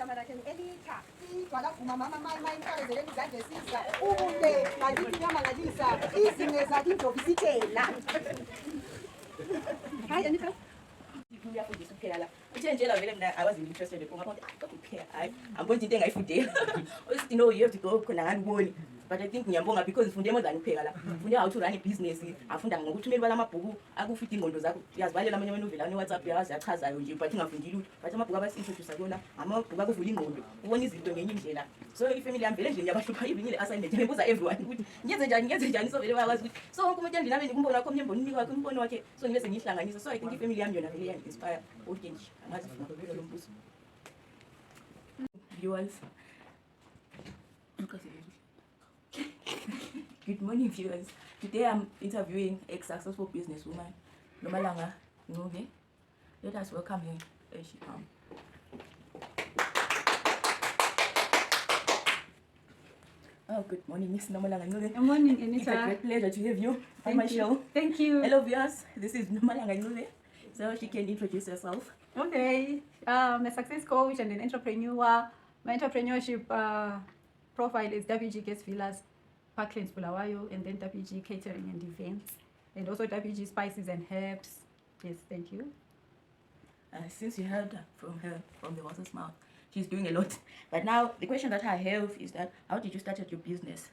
igama lakhe Enita. Igcwala kuma mama imfakazele izandla esisa. Ubunde ngathi nyamalisa. Izime zakhe indobi sithela. Hi Enita. Uyafundisa ukupheka la. Uthenjela vele mina I wasn't interested in ngakho ukupheka. Hayi, angiboni into engayifundela. Usithi no, you have to go khona ngani uboni. But I think ngiyambonga because ngifunde more than ukupheka la. Ngifunde how to run a business. Afunda ngokuthumela amabhuku akufita ingqondo zakho. Uyazibalela amanye amanovela ne WhatsApp uyachazayo nje but ungafundi lutho. But amabhuku abasintroduce kona amabhuku akuvula ingqondo. Ubona izinto ngenye indlela. So ifamily yami vele nje ngiyabahlupha even ile assignment ngibuza everyone ukuthi ngenze njani so vele bayakwazi ukuthi so wonke umuntu endlini kumbono wakho umnyembono umnika wakhe umbono wakhe so ngibe sengihlanganisa. So I think ifamily yami yona vele inspire ukuthi nje angazi ngakho vele lo mbuzo. Viewers. Good morning, viewers. Today I'm interviewing a successful businesswoman, Nomalanga Nguve. Let us welcome her as she comes. Oh, good morning, Miss Nomalanga Nguve. Good morning, Enita. It's a great pleasure to have you on my show. Thank you. Hello, viewers. This is Nomalanga Nguve. So she can introduce herself. Okay. I'm a success coach and an entrepreneur. My entrepreneurship profile is WG Guest Villas, Parklands, Bulawayo, and then WG Catering and Events, and also WG Spices and Herbs. Yes, thank you. Since you heard from her from the horse's mouth, she's doing a lot. But now the question that I have is that how did you start your business?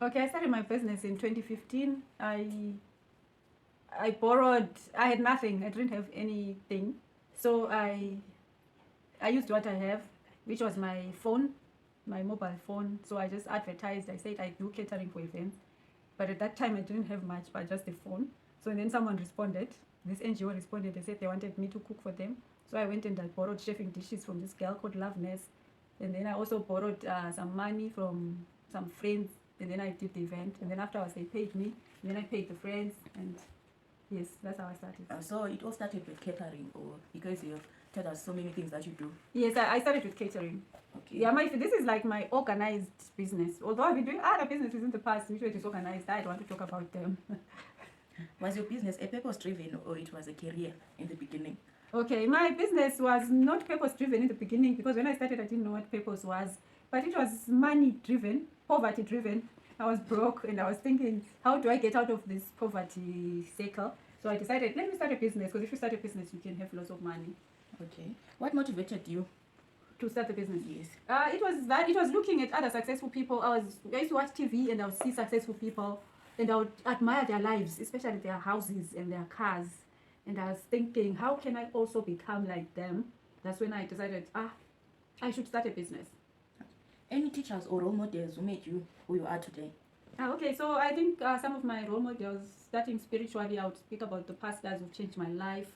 Okay, I started my business in 2015. I borrowed. I had nothing. I didn't have anything, so I used what I have, which was my phone, my mobile phone. So I just advertised. I said I do catering for events, but at that time I didn't have much, but just a phone. So then someone responded. This NGO responded. They said they wanted me to cook for them. So I went and I borrowed chefing dishes from this girl called Loveness, and then I also borrowed some money from some friends, and then I did the event. And then afterwards they paid me, and then I paid the friends, and yes, that's how I started. So it all started with catering, or because you have told us so many things that you do? Yes, I started with catering. Okay. Yeah, this is like my organized business. Although I've been doing other businesses in the past which were disorganized, I don't want to talk about them. Was your business a purpose-driven or it was a career in the beginning? Okay, my business was not purpose-driven in the beginning because when I started, I didn't know what purpose was. But it was money-driven, poverty-driven. I was broke and I was thinking, how do I get out of this poverty cycle? So I decided, let me start a business, because if you start a business, you can have lots of money. Okay. What motivated you to start the business? Yes. It was looking at other successful people. I used to watch TV and I would see successful people and I would admire their lives, especially their houses and their cars. And I was thinking, how can I also become like them? That's when I decided, I should start a business. Any teachers or role models who made you who you are today? Okay, so I think some of my role models, starting spiritually, I would speak about the pastors who've changed my life.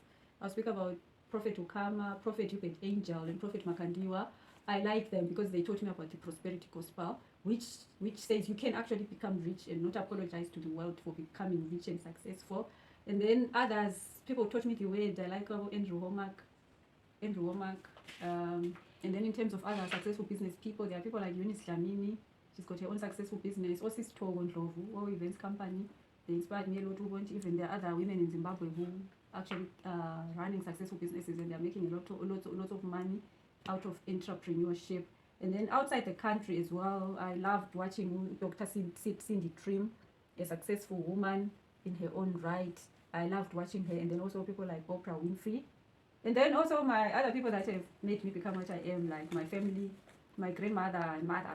I'll speak about Prophet Ukama, Prophet Hubert Angel, and Prophet Makandiwa. I like them because they taught me about the prosperity gospel, which says you can actually become rich and not apologize to the world for becoming rich and successful. And then others, people taught me the way. I like Andrew Womack. And then in terms of other successful business people, there are people like Eunice Dlamini. She's got her own successful business. Osis Togo Ndlovu, our events company. They inspired me a lot. Even there are other women in Zimbabwe who actually running successful businesses and they're making a lot of money out of entrepreneurship. And then outside the country as well, I loved watching Dr. Cindy Trim, a successful woman in her own right. I loved watching her. And then also people like Oprah Winfrey. And then also my other people that have made me become what I am, like my family, my grandmother and mother,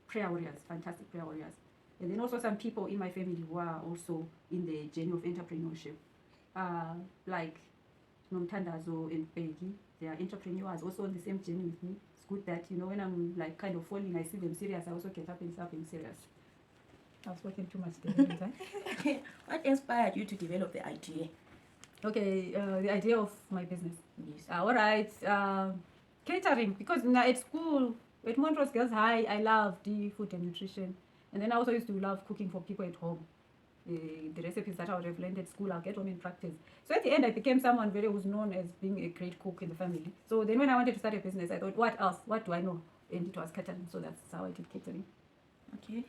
prayer warriors, fantastic prayer warriors. And then also some people in my family who are also in the journey of entrepreneurship, like Nomtandazo and Peggy. They are entrepreneurs also on the same journey with me. It's good that, when I'm like kind of falling, I see them serious. I also get up and start being serious. I was working too much there. What inspired you to develop the idea? Okay, the idea of my business. Yes. All right. Catering, because at school, at Montrose Girls High, I loved the food and nutrition. And then I also used to love cooking for people at home. The recipes that I would have learned at school, I'll get home in practice. So at the end, I became someone who's known as being a great cook in the family. So then when I wanted to start a business, I thought, what else? What do I know? And it was catering. So that's how I did catering. Okay.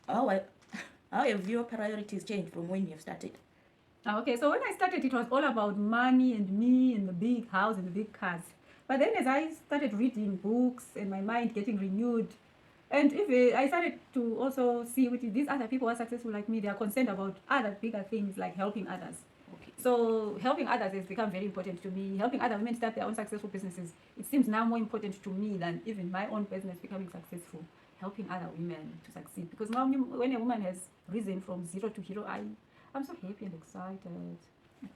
How have your priorities changed from when you have started? Okay, so when I started, it was all about money and me and the big house and the big cars. But then as I started reading books and my mind getting renewed, and if I started to also see with these other people who are successful like me, they are concerned about other bigger things like helping others. Okay. So helping others has become very important to me. Helping other women start their own successful businesses, it seems now more important to me than even my own business becoming successful. Helping other women to succeed. Because now when a woman has risen from zero to hero, I'm so happy and excited.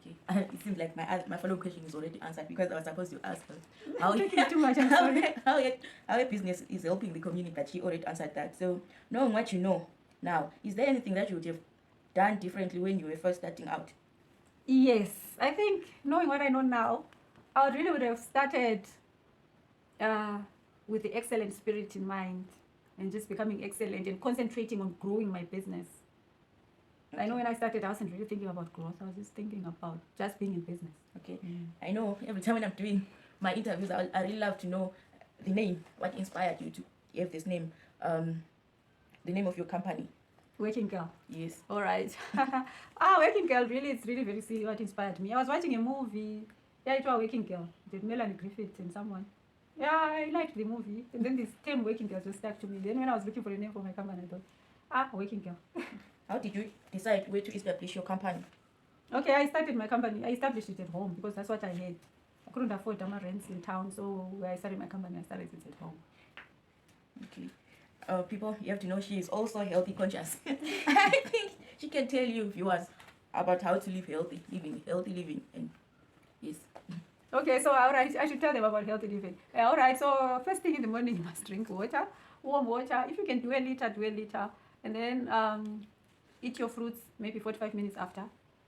Okay. It seems like my follow-up question is already answered because I was supposed to ask her I'm taking too much, I'm sorry. how your business is helping the community, but she already answered that. So knowing what you know now, is there anything that you would have done differently when you were first starting out? Yes, I think knowing what I know now, I would have started with the excellent spirit in mind and just becoming excellent and concentrating on growing my business. I know when I started, I wasn't really thinking about growth. I was just thinking about just being in business. Okay. I know every time when I'm doing my interviews, I really love to know the name, what inspired you to have this name, the name of your company. Working Girl. Yes. All right. Working Girl, really, it's really very silly what inspired me. I was watching a movie. Yeah, it was Working Girl. With Melanie Griffith and someone. Yeah, I liked the movie. And then this term Working Girl just stuck to me. Then when I was looking for a name for my company, I thought, Working Girl. How did you decide where to establish your company? Okay, I started my company. I established it at home because that's what I had. I couldn't afford my rents in town, so where I started my company, I started it at home. Okay. People, you have to know she is also healthy conscious. I think she can tell you viewers about how to live healthy living, and yes. Okay, so all right, I should tell them about healthy living. All right, so first thing in the morning, you must drink water, warm water. If you can do a liter, do a liter. And then eat your fruits maybe 45 minutes after.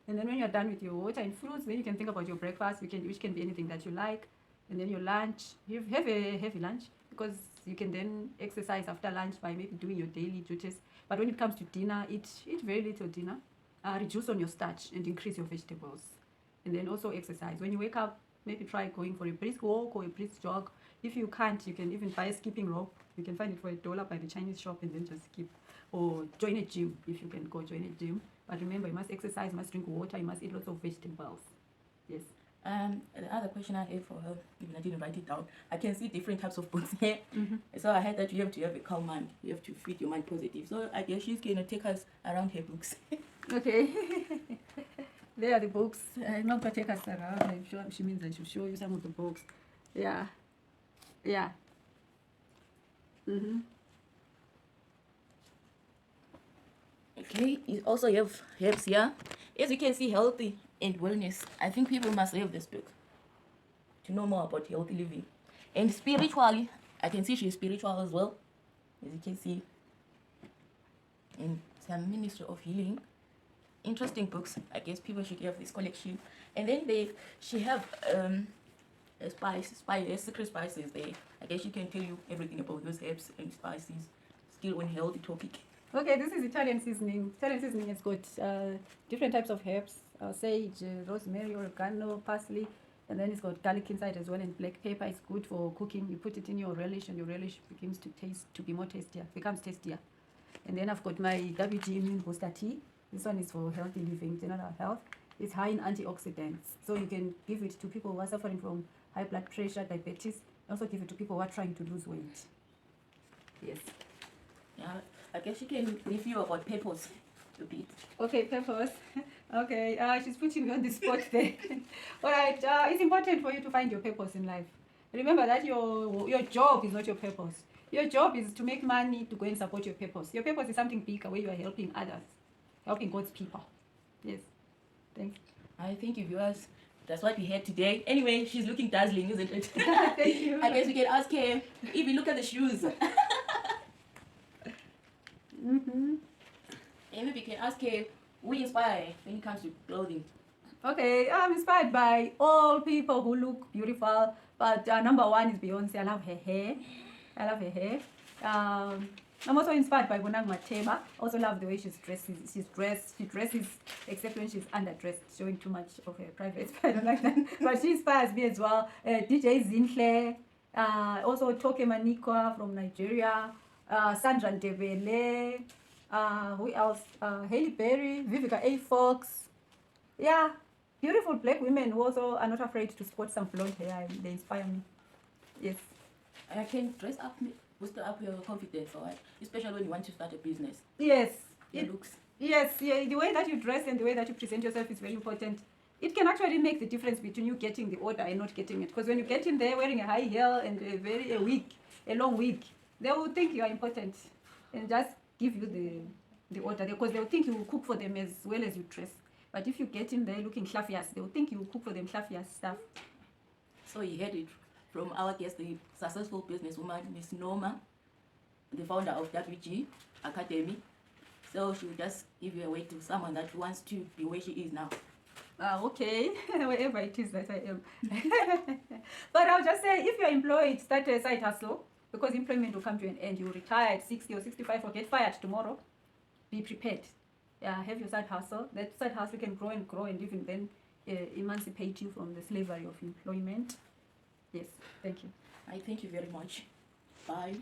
And then when you're done with your water and fruits, then you can think about your breakfast, which can be anything that you like. And then your lunch, you have a heavy lunch because you can then exercise after lunch by maybe doing your daily duties. But when it comes to dinner, eat very little dinner. Reduce on your starch and increase your vegetables. And then also exercise. When you wake up, maybe try going for a brisk walk or a brisk jog. If you can't, you can even buy a skipping rope. You can find it for $1 by the Chinese shop and then just skip. Or join a gym if you can go join a gym. But remember, you must exercise, you must drink water, you must eat lots of vegetables. Yes. The other question I have for her, even I didn't write it down. I can see different types of books here. So I heard that you have to have a calm mind. You have to feed your mind positive. So I guess she's going to take us around her books. Okay. There are the books. I'm not going to take us around. I'm sure she means I should show you some of the books. Yeah. Yeah. Okay, you also have herbs here. As you can see, healthy and wellness. I think people must have this book to know more about healthy living. And spiritually, I can see she's spiritual as well. As you can see, in some Ministry of Healing. Interesting books. I guess people should have this collection. And then she have secret spices there. I guess she can tell you everything about those herbs and spices. Still on healthy topic. Okay, this is Italian seasoning. Italian seasoning has got different types of herbs, sage, rosemary, oregano, parsley, and then it's got garlic inside as well, and black pepper is good for cooking. You put it in your relish, and your relish becomes becomes tastier. And then I've got my WG Immune Booster Tea. This one is for healthy living, general health. It's high in antioxidants, so you can give it to people who are suffering from high blood pressure, diabetes. Also give it to people who are trying to lose weight. Yes. Yeah, I guess she can brief you about peppers a bit. Okay, peppers. Okay, she's putting me on the spot there. All right, it's important for you to find your purpose in life. Remember that your job is not your purpose. Your job is to make money to go and support your purpose. Your purpose is something bigger where you are helping others, helping God's people. Yes. Thanks. I think you viewers, that's what we had today. Anyway, she's looking dazzling, isn't it? Thank you. I guess we can ask her, if you look at the shoes. And maybe we can ask her, who inspire when it comes to clothing? Okay, I'm inspired by all people who look beautiful, but number one is Beyonce. I love her hair. I'm also inspired by Bonang Matema. Also love the way she dresses, except when she's underdressed, showing too much of her private. I don't like that. But she inspires me as well. DJ Zinhle, also Toke Manikwa from Nigeria, Sandra Ndebele, who else? Hailey Berry, Vivica A. Fox. Yeah, beautiful black women who also are not afraid to sport some blonde hair. They inspire me. Yes. I can dress up, boost up your confidence, all right? Especially when you want to start a business. Yes. Your looks. Yes, yeah, the way that you dress and the way that you present yourself is very important. It can actually make the difference between you getting the order and not getting it. Because when you get in there wearing a high heel and a long wig, they will think you are important and just give you the order. Because they will think you will cook for them as well as you dress. But if you get in there looking fluffiest, they will think you will cook for them fluffiest stuff. So you heard it from our guest, the successful businesswoman, Miss Norma, the founder of WG Academy. So she'll just give you away to someone that wants to be where she is now. Okay, wherever it is that I am. But I'll just say, if you're employed, start a side hustle, because employment will come to an end. You retire at 60 or 65 or get fired tomorrow. Be prepared. Have your side hustle. That side hustle can grow and even then emancipate you from the slavery of employment. Yes, thank you. I thank you very much. Bye.